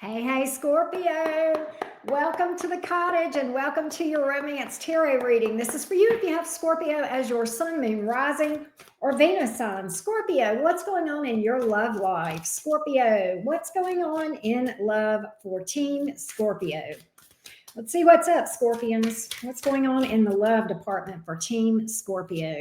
Hey, Scorpio. Welcome to the cottage and welcome to your romance tarot reading. This is for you if you have Scorpio as your sun, moon, rising, or Venus sign. Scorpio, what's going on in your love life? Scorpio, what's going on in love for Team Scorpio? Let's see what's up, Scorpions. What's going on in the love department for Team Scorpio?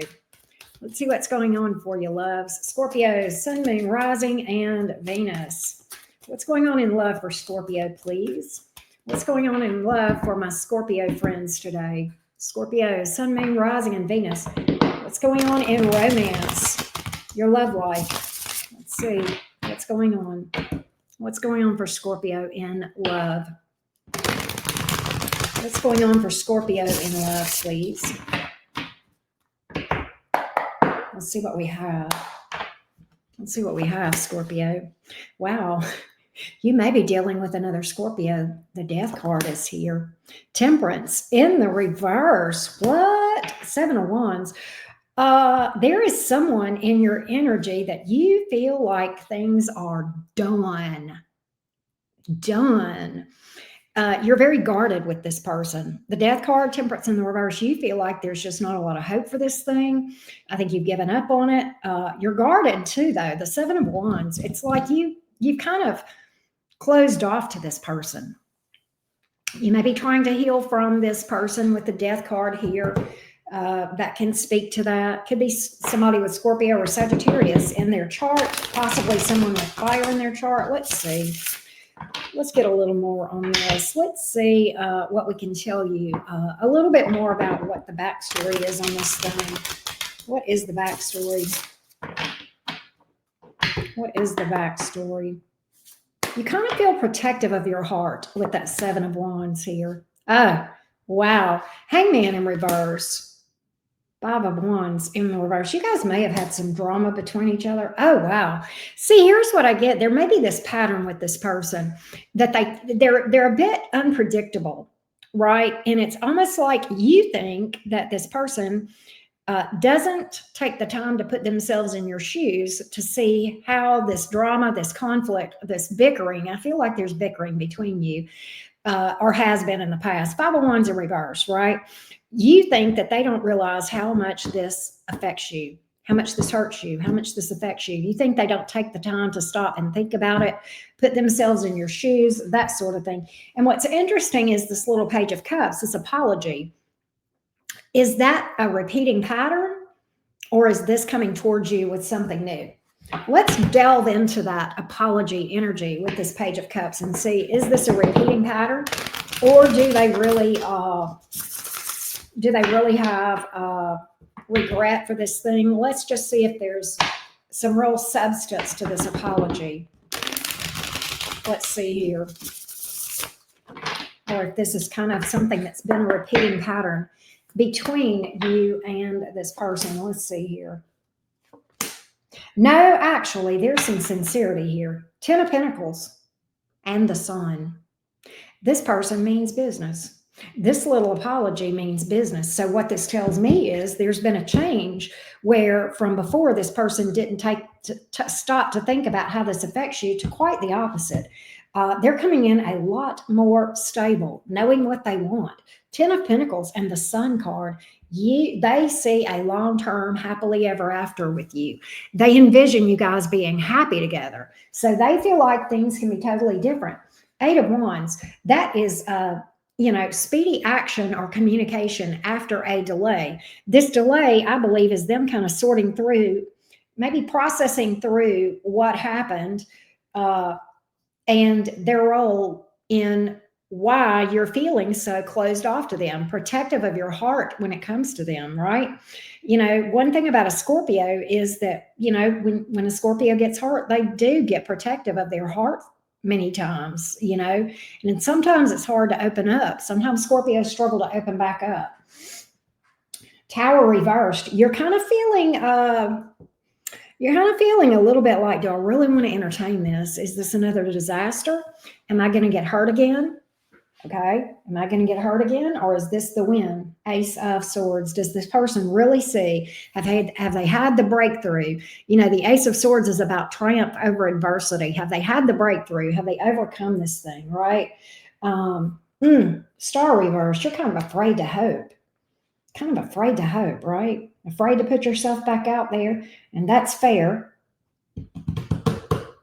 Let's see what's going on for you, loves. Scorpio, sun, moon, rising, and Venus. What's going on in love for Scorpio, please? What's going on in love for my Scorpio friends today? Scorpio, sun, moon, rising, and Venus. What's going on in romance? Your love life. Let's see what's going on. What's going on for Scorpio in love? What's going on for Scorpio in love, please? Let's see what we have. Let's see what we have, Scorpio. Wow. You may be dealing with another Scorpio. The death card is here. Temperance in the reverse. What? Seven of Wands. There is someone in your energy that you feel like things are done. You're very guarded with this person. The death card, temperance in the reverse, you feel like there's just not a lot of hope for this thing. I think you've given up on it. You're guarded too, though. The Seven of Wands, it's like you've kind of closed off to this person. You may be trying to heal from this person with the death card here. That can speak to that. Could be somebody with Scorpio or Sagittarius in their chart, possibly someone with fire in their chart. Let's see. Let's get a little more on this. Let's see what we can tell you a little bit more about what the backstory is on this thing. What is the backstory? What is the backstory? You kind of feel protective of your heart with that Seven of Wands here. Oh, wow. Hangman in reverse. Five of Wands in the reverse. You guys may have had some drama between each other. Oh, wow. See, here's what I get. There may be this pattern with this person that they're a bit unpredictable, right? And it's almost like you think that this person doesn't take the time to put themselves in your shoes to see how this drama, this conflict, this bickering, I feel like there's bickering between you or has been in the past. Five of Wands in reverse, right? You think that they don't realize how much this affects you, how much this hurts you, how much this affects you. You think they don't take the time to stop and think about it, put themselves in your shoes, that sort of thing. And what's interesting is this little Page of Cups, this apology. Is that a repeating pattern, or is this coming towards you with something new? Let's delve into that apology energy with this Page of Cups and see, is this a repeating pattern, or do they really have regret for this thing? Let's just see if there's some real substance to this apology. Let's see here. Or if this is kind of something that's been a repeating pattern between you and this person. Let's see here. No, actually, there's some sincerity here. Ten of Pentacles and the Sun. This person means business. This little apology means business. So what this tells me is there's been a change where from before this person didn't take to stop to think about how this affects you to quite the opposite. They're coming in a lot more stable, knowing what they want. Ten of Pentacles and the Sun card, they see a long-term happily ever after with you. They envision you guys being happy together. So they feel like things can be totally different. Eight of Wands, that is speedy action or communication after a delay. This delay, I believe, is them kind of sorting through, maybe processing through what happened and their role in why you're feeling so closed off to them, protective of your heart when it comes to them, right? One thing about a Scorpio is that, when a Scorpio gets hurt, they do get protective of their heart many times, and sometimes it's hard to open up. Sometimes Scorpios struggle to open back up. Tower reversed. You're kind of feeling a little bit like, do I really want to entertain this? Is this another disaster? Am I going to get hurt again? Okay, am I going to get hurt again, or is this the win? Ace of Swords. Does this person really see? Have they had the breakthrough? You know, the Ace of Swords is about triumph over adversity. Have they had the breakthrough? Have they overcome this thing? Right? Star reverse. You're kind of afraid to hope. Kind of afraid to hope, right? Afraid to put yourself back out there, and that's fair.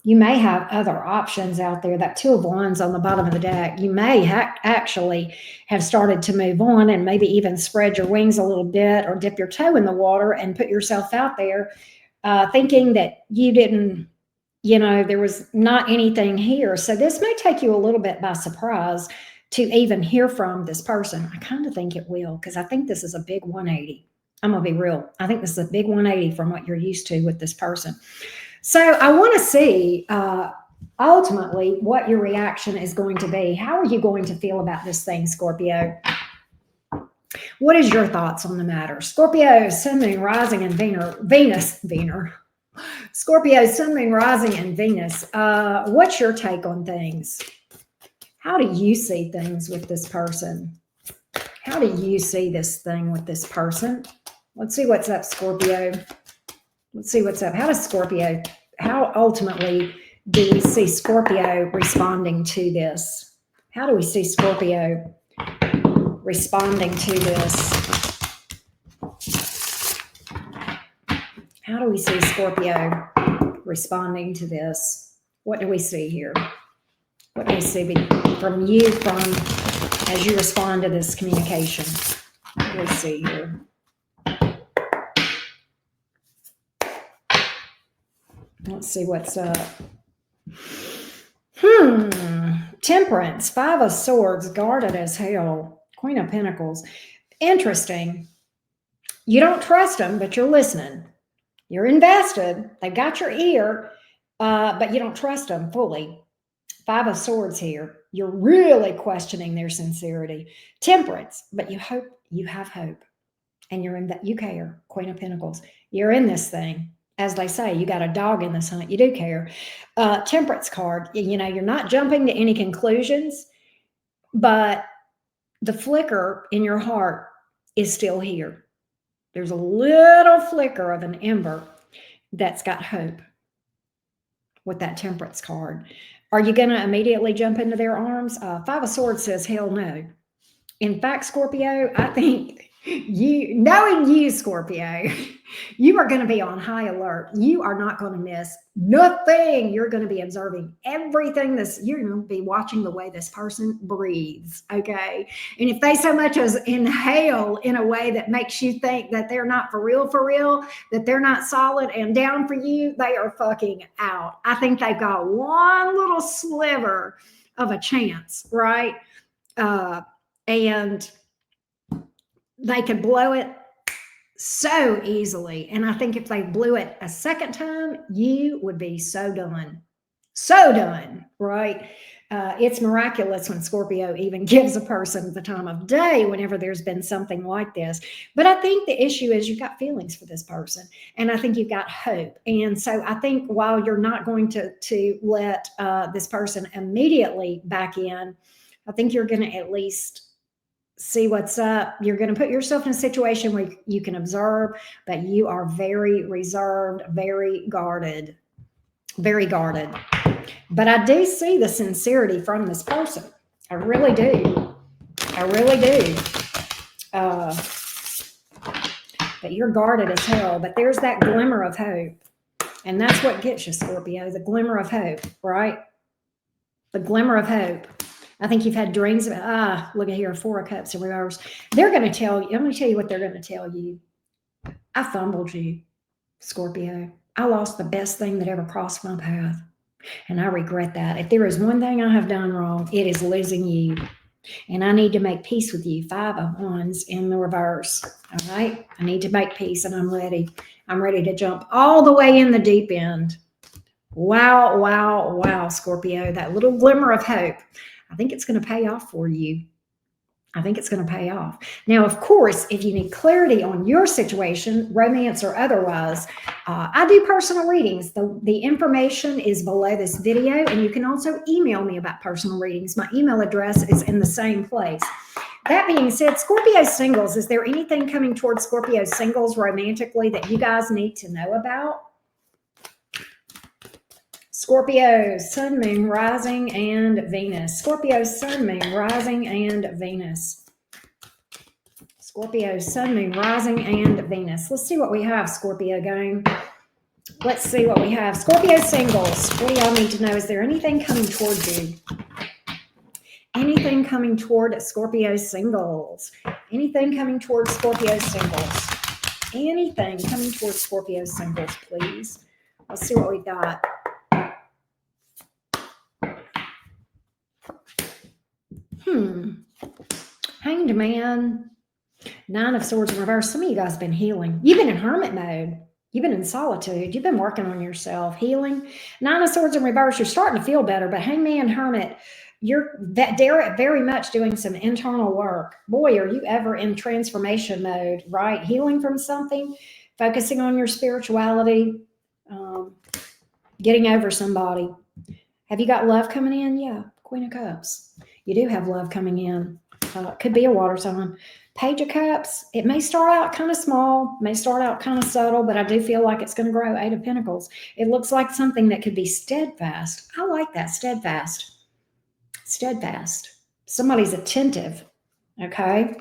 You may have other options out there. That Two of Wands on the bottom of the deck, you may actually have started to move on and maybe even spread your wings a little bit or dip your toe in the water and put yourself out there, thinking that you didn't, there was not anything here. So this may take you a little bit by surprise to even hear from this person. I kind of think it will, because I think this is a big 180. I'm going to be real. I think this is a big 180 from what you're used to with this person. So I want to see ultimately what your reaction is going to be. How are you going to feel about this thing, Scorpio? What is your thoughts on the matter? Scorpio, Sun, Moon, Rising, and Venus. Scorpio, Sun, Moon, Rising, and Venus. What's your take on things? How do you see things with this person? How do you see this thing with this person? Let's see what's up, Scorpio. Let's see what's up. How ultimately do we see Scorpio responding to this? How do we see Scorpio responding to this? How do we see Scorpio responding to this? What do we see here? What do we see from you as you respond to this communication? What do we see here? Let's see what's up. Temperance, Five of Swords, guarded as hell. Queen of Pentacles. Interesting. You don't trust them, but you're listening. You're invested. They've got your ear, but you don't trust them fully. Five of Swords here. You're really questioning their sincerity. Temperance, but you have hope. And you're in that, you care. Queen of Pentacles. You're in this thing. As they say, you got a dog in this hunt. You do care. Temperance card. You're not jumping to any conclusions, but the flicker in your heart is still here. There's a little flicker of an ember that's got hope with that Temperance card. Are you going to immediately jump into their arms? Five of Swords says, hell no. In fact, Scorpio, I think knowing you, Scorpio, you are going to be on high alert. You are not going to miss nothing. You're going to be observing everything. You're going to be watching the way this person breathes. Okay. And if they so much as inhale in a way that makes you think that they're not for real, that they're not solid and down for you, they are fucking out. I think they've got one little sliver of a chance, right? And they could blow it so easily. And I think if they blew it a second time, you would be so done. So done, right? It's miraculous when Scorpio even gives a person the time of day whenever there's been something like this. But I think the issue is you've got feelings for this person. And I think you've got hope. And so I think while you're not going to let this person immediately back in, I think you're going to at least see what's up. You're going to put yourself in a situation where you can observe, but you are very reserved, very guarded. But I do see the sincerity from this person. I really do. But you're guarded as hell. But there's that glimmer of hope. And that's what gets you, Scorpio, the glimmer of hope, right? The glimmer of hope. I think you've had dreams about, look at here, Four of Cups in reverse. They're going to tell you, I'm going to tell you what they're going to tell you. I fumbled you, Scorpio. I lost the best thing that ever crossed my path. And I regret that. If there is one thing I have done wrong, it is losing you. And I need to make peace with you. Five of Wands in the reverse. All right. I need to make peace and I'm ready. I'm ready to jump all the way in the deep end. Wow, Scorpio. That little glimmer of hope. I think it's going to pay off for you. I think it's going to pay off. Now, of course, if you need clarity on your situation, romance or otherwise, I do personal readings. The information is below this video, and you can also email me about personal readings. My email address is in the same place. That being said, Scorpio singles, is there anything coming towards Scorpio singles romantically that you guys need to know about? Scorpio, Sun, Moon, Rising, and Venus. Scorpio, Sun, Moon, Rising, and Venus. Scorpio, Sun, Moon, Rising, and Venus. Let's see what we have, Scorpio gang. Let's see what we have. Scorpio singles. What do y'all need to know? Is there anything coming towards you? Anything coming toward Scorpio singles? Anything coming towards Scorpio singles? Anything coming towards Scorpio singles, please? Let's see what we got. Hanged Man. Nine of Swords in reverse. Some of you guys have been healing. You've been in hermit mode. You've been in solitude. You've been working on yourself, healing. Nine of Swords in reverse. You're starting to feel better, but Hangman, Hermit, you're very much doing some internal work. Boy, are you ever in transformation mode, right? Healing from something, focusing on your spirituality, getting over somebody. Have you got love coming in? Yeah, Queen of Cups. You do have love coming in. Could be a water sign. Page of Cups. It may start out kind of small, may start out kind of subtle, but I do feel like it's going to grow. Eight of Pentacles. It looks like something that could be steadfast. I like that, steadfast. Steadfast. Somebody's attentive. Okay.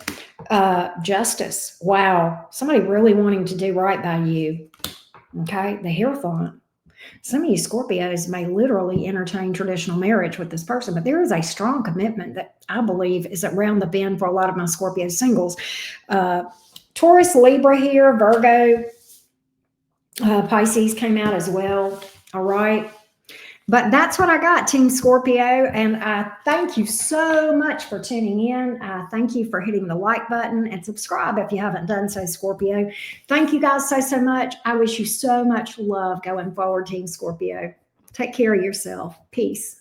Justice. Wow. Somebody really wanting to do right by you. Okay. The Hierophant. Some of you Scorpios may literally entertain traditional marriage with this person, but there is a strong commitment that I believe is around the bend for a lot of my Scorpio singles. Taurus, Libra here, Virgo, Pisces came out as well. All right. But that's what I got, Team Scorpio. And I thank you so much for tuning in. Thank you for hitting the like button and subscribe if you haven't done so, Scorpio. Thank you guys so much. I wish you so much love going forward, Team Scorpio. Take care of yourself. Peace.